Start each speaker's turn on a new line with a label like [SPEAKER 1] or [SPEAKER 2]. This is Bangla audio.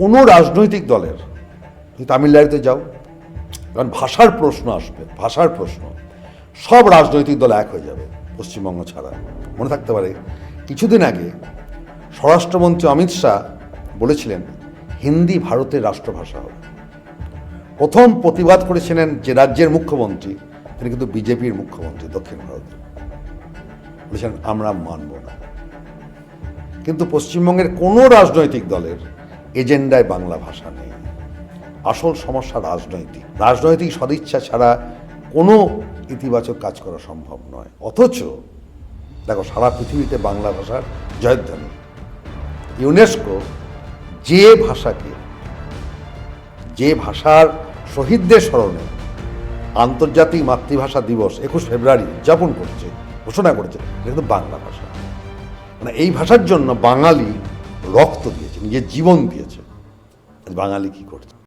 [SPEAKER 1] কোনো রাজনৈতিক দলের, তুমি তামিলনাড়ুতে যাও, কারণ ভাষার প্রশ্ন আসবে, ভাষার প্রশ্ন, সব রাজনৈতিক দল এক হয়ে যাবে পশ্চিমবঙ্গ ছাড়া। মনে থাকতে পারে কিছুদিন আগে স্বরাষ্ট্রমন্ত্রী অমিত শাহ বলেছিলেন হিন্দি ভারতের রাষ্ট্রভাষা হবে। প্রথম প্রতিবাদ করেছিলেন যে রাজ্যের মুখ্যমন্ত্রী, তিনি কিন্তু বিজেপির মুখ্যমন্ত্রী দক্ষিণ ভারতের, বলেছেন আমরা মানব না। কিন্তু পশ্চিমবঙ্গের কোনো রাজনৈতিক দলের এজেন্ডায় বাংলা ভাষা নেই। আসল সমস্যা রাজনৈতিক, রাজনৈতিক সদিচ্ছা ছাড়া কোনো ইতিবাচক কাজ করা সম্ভব নয়। অথচ দেখো, সারা পৃথিবীতে বাংলা ভাষার জয়ধ্বনি। ইউনেস্কো যে ভাষাকে, যে ভাষার শহীদদের স্মরণে আন্তর্জাতিক মাতৃভাষা দিবস 21 ফেব্রুয়ারি উদযাপন করছে, ঘোষণা করেছে, এটা কিন্তু বাংলা ভাষা। মানে এই ভাষার জন্য বাঙালি রক্ত দিয়েছে, নিজের জীবন দিয়েছে। বাঙালি কি করছে?